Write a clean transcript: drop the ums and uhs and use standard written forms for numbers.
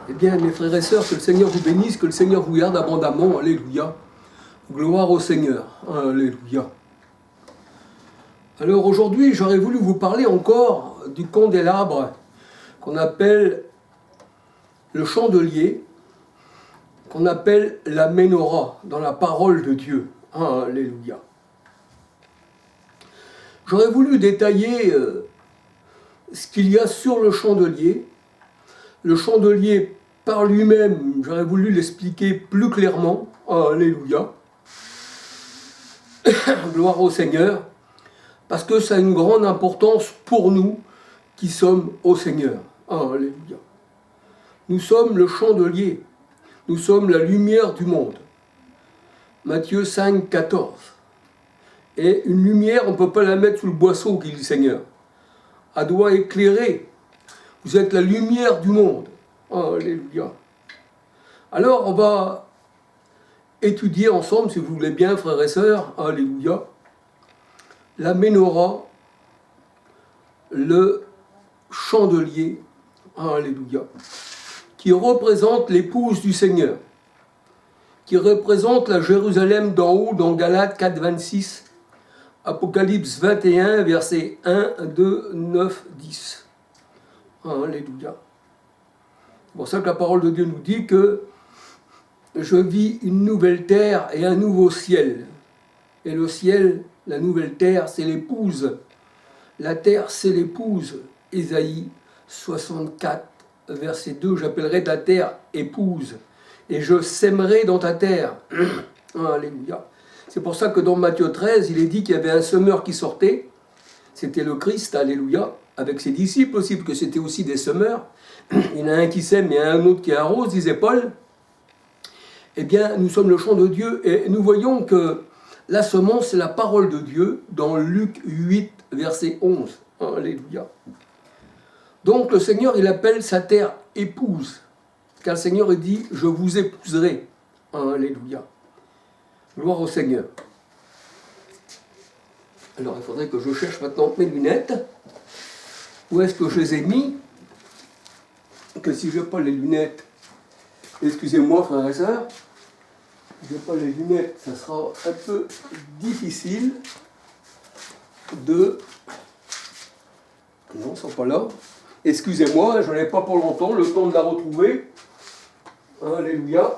Eh bien, mes frères et sœurs, que le Seigneur vous bénisse, que le Seigneur vous garde abondamment. Alléluia. Gloire au Seigneur. Alléluia. Alors aujourd'hui, j'aurais voulu vous parler encore du candélabre qu'on appelle le chandelier, qu'on appelle la menorah dans la parole de Dieu. Alléluia. J'aurais voulu détailler ce qu'il y a sur le chandelier. Le chandelier par lui-même, j'aurais voulu l'expliquer plus clairement. Alléluia. Gloire au Seigneur. Parce que ça a une grande importance pour nous qui sommes au Seigneur. Alléluia. Nous sommes le chandelier. Nous sommes la lumière du monde. Matthieu 5, 14. Et une lumière, on ne peut pas la mettre sous le boisseau, dit le Seigneur. Elle doit éclairer. Vous êtes la lumière du monde. Alléluia. Alors, on va étudier ensemble, si vous voulez bien, frères et sœurs. Alléluia. La menorah, le chandelier. Alléluia. Qui représente l'épouse du Seigneur. Qui représente la Jérusalem d'en haut dans Galates 4, 26. Apocalypse 21, versets 1, 2, 9, 10. Alléluia. C'est pour ça que la parole de Dieu nous dit que je vis une nouvelle terre et un nouveau ciel. Et le ciel, la nouvelle terre, c'est l'épouse. La terre, c'est l'épouse. Ésaïe 64, verset 2, j'appellerai ta terre épouse. Et je sèmerai dans ta terre. Alléluia. C'est pour ça que dans Matthieu 13, il est dit qu'il y avait un semeur qui sortait. C'était le Christ, alléluia, avec ses disciples aussi, parce que c'était aussi des semeurs. Il y en a un qui sème et un autre qui arrose, disait Paul. Eh bien, nous sommes le champ de Dieu et nous voyons que la semence, c'est la parole de Dieu dans Luc 8, verset 11. Alléluia. Donc le Seigneur, il appelle sa terre épouse. Car le Seigneur, il dit, je vous épouserai. Alléluia. Gloire au Seigneur. Alors, il faudrait que je cherche maintenant mes lunettes. Où est-ce que je les ai mis? Que si je n'ai pas les lunettes, excusez-moi, frères et sœurs, si je n'ai pas les lunettes, ça sera un peu difficile de... Non, ils ne sont pas là. Excusez-moi, je n'en ai pas pour longtemps, le temps de la retrouver. Alléluia.